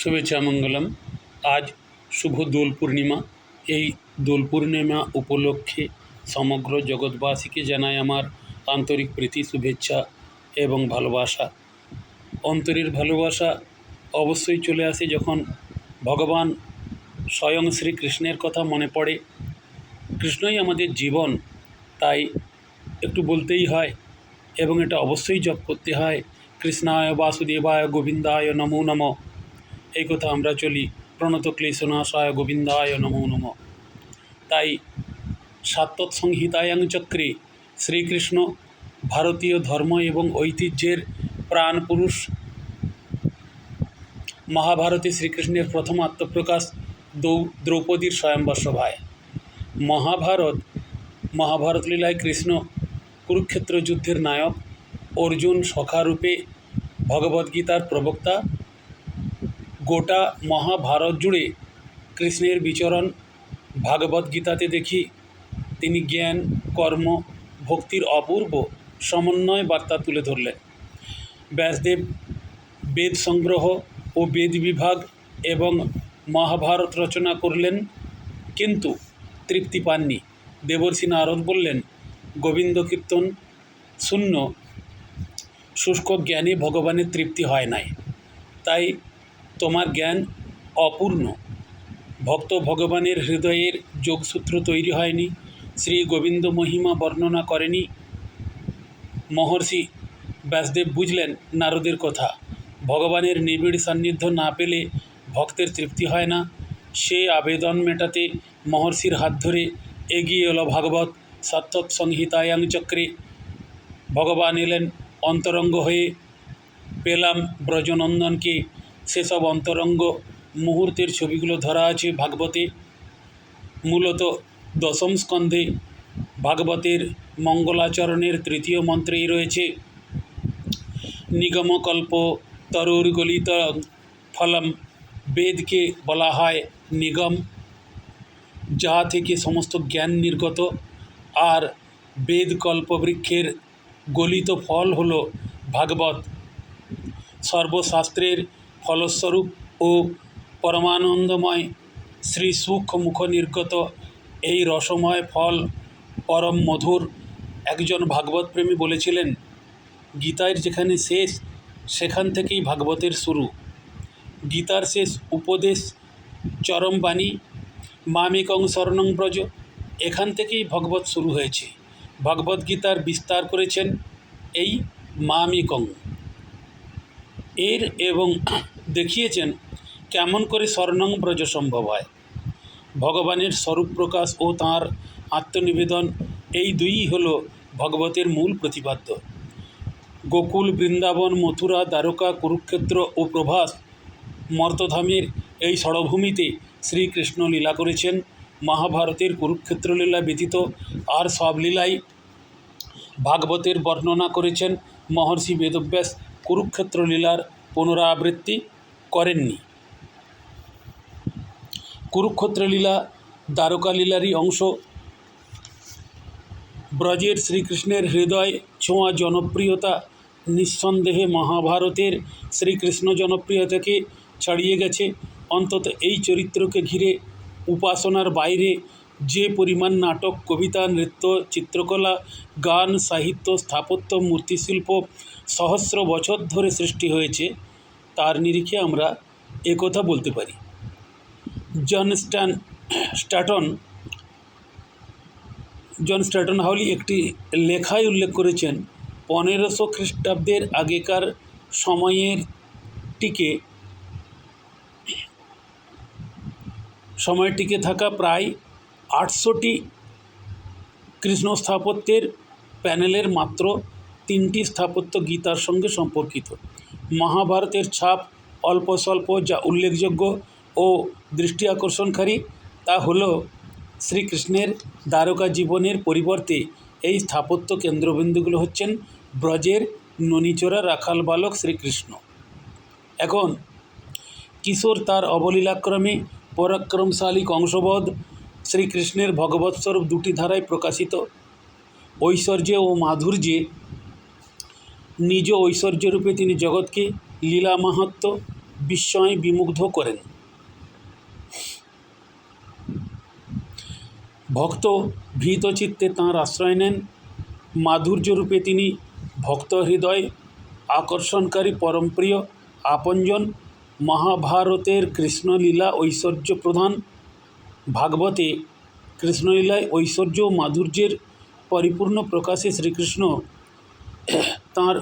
শুভেচ্ছা মঙ্গলম। আজ শুভ দোল পূর্ণিমা। এই দোল পূর্ণিমা উপলক্ষে সমগ্র জগৎবাসীকে জানাই আমার আন্তরিক প্রীতি, শুভেচ্ছা এবং ভালোবাসা। অন্তরের ভালোবাসা অবশ্যই চলে আসে যখন ভগবান স্বয়ং শ্রীকৃষ্ণের কথা মনে পড়ে। কৃষ্ণই আমাদের জীবন, তাই একটু বলতেই হয় এবং এটা অবশ্যই জপ করতে হয়। কৃষ্ণায় বাসুদেবায় গোবিন্দায় নমো নমঃ। এই কথা আমরা চলি, প্রণত ক্লেশনাশায় গোবিন্দায় নমো নমঃ। তাই সাত্তৎ সংহিতায়াং চক্রে শ্রীকৃষ্ণ ভারতীয় ধর্ম এবং ঐতিহ্যের প্রাণ পুরুষ। মহাভারতে শ্রীকৃষ্ণের প্রথম আত্মপ্রকাশ দ্রৌপদীর স্বয়ম্বর সভায়। মহাভারত লীলায় কৃষ্ণ কুরুক্ষেত্র যুদ্ধের নায়ক, অর্জুন সখারূপে ভগবদ্গীতার প্রবক্তা। গোটা মহাভারত জুড়ে কৃষ্ণের বিচরণ ভাগবদ্গীতাতে দেখি। তিনি জ্ঞান, কর্ম, ভক্তির অপূর্ব সমন্বয় বার্তা তুলে ধরলেন। ব্যাসদেব বেদ সংগ্রহ ও বেদ বিভাগ এবং মহাভারত রচনা করলেন, কিন্তু তৃপ্তি পাননি। দেবর্ষি নারদ বললেন, গোবিন্দ কীর্তন শূন্য শুষ্ক জ্ঞানে ভগবানের তৃপ্তি হয় নাই, তাই তোমার জ্ঞান অপূর্ণ। ভক্ত ভগবানের হৃদয়ের যোগসূত্র তৈরি হয়নি, শ্রী গোবিন্দ মহিমা বর্ণনা করেনি। মহর্ষি ব্যাসদেব বুঝলেন নারদের কথা। ভগবানের নিবিড় সান্নিধ্য না পেলে ভক্তের তৃপ্তি হয় না। সে আবেদন মেটাতে মহর্ষির হাত ধরে এগিয়ে এলো ভাগবত। সাত্তৎ সংহিতায়াং চক্রে ভগবান এলেন অন্তরঙ্গ হয়ে। পেলাম ব্রজনন্দনকে। সেসব অন্তরঙ্গ মুহূর্তের ছবিগুলো ধরা আছে ভাগবতে। মূলত দশম স্কন্ধে ভাগবতের মঙ্গলাচরণের তৃতীয় মন্ত্রেই রয়েছে, নিগমকল্প তরুর্গলিত ফলম। বেদকে বলা হয় নিগম, যা থেকে সমস্ত জ্ঞান নির্গত, আর বেদ কল্পবৃক্ষের গলিত ফল হল ভাগবত। সর্বশাস্ত্রের ফলস্বরূপ ও পরমানন্দময় শ্রী সুখ মুখ নির্গত এই রসময় ফল পরম মধুর। একজন ভাগবত প্রেমী বলেছিলেন, গীতার যেখানে শেষ সেখান থেকেই ভাগবতের শুরু। গীতার শেষ উপদেশ চরম বাণী, মামেকং শরণং ব্রজ, এখান থেকেই ভগবত শুরু হয়েছে। ভগবদ্গীতার বিস্তার করেছেন এই মামেকং এর এবং দেখিয়েছেন কেমন করে শরণং ব্রজ সম্ভব হয়। ভগবানের স্বরূপ প্রকাশ ও তাঁর আত্মনিবেদন, এই দুইই হল ভগবতের মূল প্রতিপাদ্য। গোকুল, বৃন্দাবন, মথুরা, দ্বারকা, কুরুক্ষেত্র ও প্রভাস মর্তধামের এই ষড়ভূমিতে শ্রীকৃষ্ণ লীলা করেছেন। মহাভারতের কুরুক্ষেত্র লীলা ব্যতীত আর সব লীলাই ভাগবতের বর্ণনা করেছেন। মহর্ষি বেদব্যাস কুরুক্ষেত্র লীলার পুনরাবৃত্তি করেননি। কুরুক্ষেত্র লীলা দ্বারকা লীলারই অংশ। ব্রজের শ্রীকৃষ্ণের হৃদয় ছোঁয়া জনপ্রিয়তা নিঃসন্দেহে মহাভারতের শ্রীকৃষ্ণ জনপ্রিয়তাকে ছাড়িয়ে গেছে। অন্তত এই চরিত্রকে ঘিরে উপাসনার বাইরে যে পরিমাণ নাটক, কবিতা, নৃত্য, চিত্রকলা, গান, সাহিত্য, স্থাপত্য, মূর্তিশিল্প সহস্র বছর ধরে সৃষ্টি হয়েছে, তার নিরিখে আমরা একথা বলতে পারি। জন স্ট্যাটন হাউলি একটি লেখায় উল্লেখ করেছেন, 1500 খ্রিস্টাব্দের আগেকার সময়টিকে থাকা প্রায় 800টি কৃষ্ণ স্থাপত্যের প্যানেলের মাত্র 3টি স্থাপত্য গীতার সঙ্গে সম্পর্কিত। মহাভারতের ছাপ অল্প স্বল্প, যা উল্লেখযোগ্য ও দৃষ্টি আকর্ষণকারী তা হল শ্রীকৃষ্ণের দ্বারকা জীবনের পরিবর্তে এই স্থাপত্য কেন্দ্রবিন্দুগুলো হচ্ছেন ব্রজের ননিচোরা রাখাল বালক শ্রীকৃষ্ণ। এখন কিশোর তার অবলীলাক্রমে পরাক্রমশালী কংসবধ শ্রীকৃষ্ণের ভগবৎস্বরূপ দুটি ধারায় প্রকাশিত। ঐশ্বর্যে ও মাধুর্যে নিজ ঐশ্বর্যরূপে তিনি জগৎকে লীলা মাহাত্ম্য বিস্ময়ে বিমুগ্ধ করেন। ভক্ত ভীতচিত্তে তাঁর আশ্রয় নেন। মাধুর্যরূপে তিনি ভক্ত হৃদয় আকর্ষণকারী পরমপ্রিয় আপনজন। মহাভারতের কৃষ্ণলীলা ঐশ্বর্য প্রধান। ভাগবতে কৃষ্ণলীলায় ঐশ্বর্য ও মাধুর্যের পরিপূর্ণ প্রকাশে শ্রীকৃষ্ণ তাঁর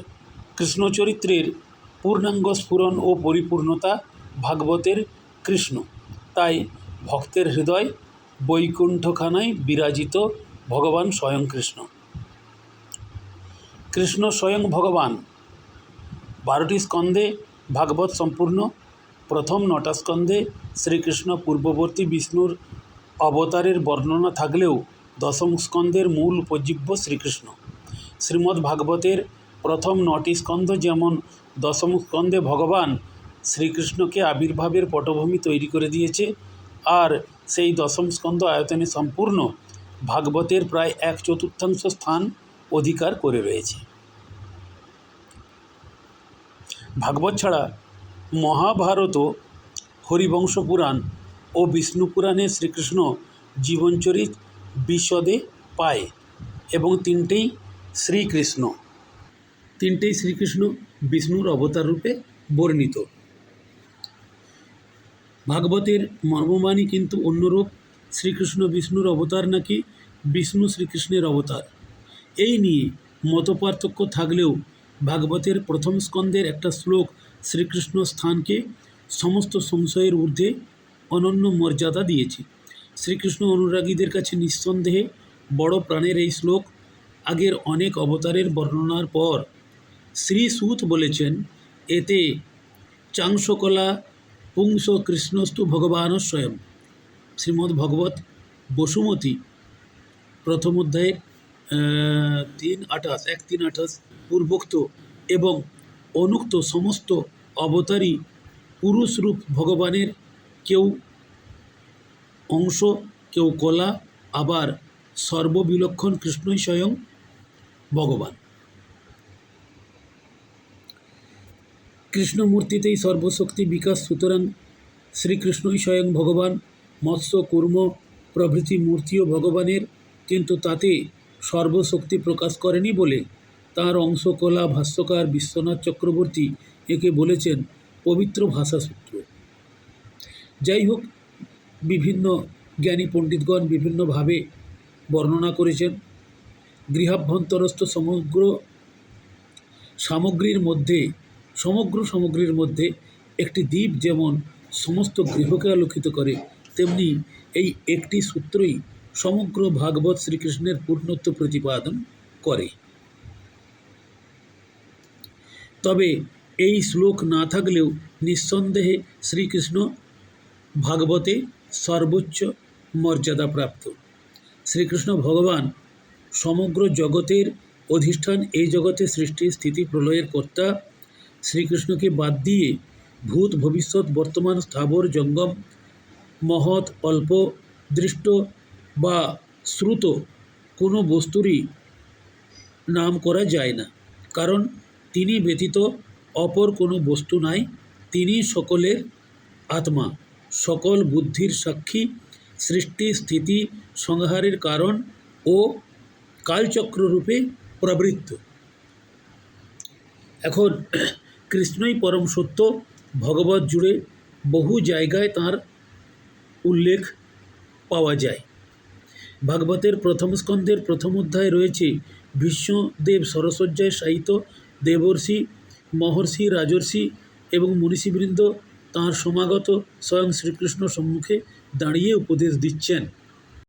কৃষ্ণচরিত্রের পূর্ণাঙ্গ স্ফুরণ ও পরিপূর্ণতা। ভাগবতের কৃষ্ণ তাই ভক্তের হৃদয় বৈকুণ্ঠখানায় বিরাজিত ভগবান স্বয়ং কৃষ্ণ। কৃষ্ণ স্বয়ং ভগবান। 12টি স্কন্ধে ভাগবত সম্পূর্ণ। প্রথম 9টা স্কন্ধে শ্রীকৃষ্ণ পূর্ববর্তী বিষ্ণুর অবতারের বর্ণনা থাকলেও দশম স্কন্ধের মূল উপজীব্য শ্রীকৃষ্ণ। শ্রীমদ্ ভাগবতের প্রথম 9টি স্কন্ধ যেমন দশম স্কন্ধে ভগবান শ্রীকৃষ্ণকে আবির্ভাবের পটভূমি তৈরি করে দিয়েছে, আর সেই দশম স্কন্ধ আয়তনে সম্পূর্ণ ভাগবতের প্রায় 1/4 স্থান অধিকার করে রয়েছে। ভাগবত ছাড়া মহাভারত, হরিবংশ পুরাণ ও বিষ্ণু পুরাণে শ্রীকৃষ্ণ জীবনচরিত বিশদে পায় এবং তিনটেই শ্রীকৃষ্ণ বিষ্ণুর অবতার রূপে বর্ণিত। ভাগবতের মর্মবাণী কিন্তু অন্যরূপ। শ্রীকৃষ্ণ বিষ্ণুর অবতার নাকি বিষ্ণু শ্রীকৃষ্ণের অবতার, এই নিয়ে মতপার্থক্য থাকলেও ভাগবতের প্রথম স্কন্ধের একটা শ্লোক শ্রীকৃষ্ণ স্থানকে সমস্ত সংশয়ের ঊর্ধ্বে অনন্য মর্যাদা দিয়েছে। শ্রীকৃষ্ণ অনুরাগীদের কাছে নিঃসন্দেহে বড় প্রাণের এই শ্লোক আগের অনেক অবতারের বর্ণনার পর শ্রী সূত বলেছেন, এতে চাংসকলা পুংস কৃষ্ণস্তু ভগবান স্বয়ং। শ্রীমদ্ ভগবত বসুমতী প্রথম অধ্যায়ের 3:28 পূর্বোক্ত এবং অনুক্ত সমস্ত অবতারী পুরুষরূপ ভগবানের কেউ অংশ, কেউ কলা, আবার সর্ববিলক্ষণ কৃষ্ণই স্বয়ং ভগবান। কৃষ্ণমূর্তিতেই সর্বশক্তি বিকাশ, সুতরাং শ্রীকৃষ্ণই স্বয়ং ভগবান। মৎস্য, কুর্ম প্রভৃতি মূর্তিও ভগবানের, কিন্তু তাতে সর্বশক্তি প্রকাশ করেনি বলে তাঁর অংশকলা ভাষ্যকার বিশ্বনাথ চক্রবর্তী একে বলেছেন পবিত্র ভাষাসূত্র। যাই হোক, বিভিন্ন জ্ঞানী পণ্ডিতগণ বিভিন্নভাবে বর্ণনা করেছেন। গৃহাভ্যন্তরস্থ সমগ্র সামগ্রীর মধ্যে একটি দ্বীপ যেমন সমস্ত গৃহকে আলোকিত করে, তেমনি এই একটি সূত্রই সমগ্র ভাগবত শ্রীকৃষ্ণের পূর্ণত্ব প্রতিপাদন করে। তবে এই শ্লোক না থাকলেও নিঃসন্দেহে শ্রীকৃষ্ণ ভাগবতে সর্বোচ্চ মর্যাদাপ্রাপ্ত। শ্রীকৃষ্ণ ভগবান সমগ্র জগতের অধিষ্ঠান, এই জগতে সৃষ্টি স্থিতি প্রলয়ের কর্তা। শ্রীকৃষ্ণকে বাদ দিয়ে ভূত ভবিষ্যৎ বর্তমান স্থাবর জঙ্গম মহৎ অল্প দৃষ্ট বা শ্রুত কোনো বস্তুরই নাম করা যায় না, কারণ তিনি ব্যতীত অপর কোনো বস্তু নাই। তিনি সকলের আত্মা, সকল বুদ্ধির সাক্ষী, সৃষ্টি স্থিতি সংহারের কারণ ও কালচক্ররূপে প্রবৃত্ত। এখন কৃষ্ণই পরম সত্য। ভগবত জুড়ে বহু জায়গায় তাঁর উল্লেখ পাওয়া যায়। ভাগবতের প্রথম স্কন্ধের প্রথম অধ্যায়ে রয়েছে ভীষ্মদেব সরসজ্জায় শায়িত, দেবর্ষি, মহর্ষি, রাজর্ষি এবং মনীষীবৃন্দ তাঁর সমাগত স্বয়ং শ্রীকৃষ্ণ সম্মুখে দাঁড়িয়ে উপদেশ দিচ্ছেন।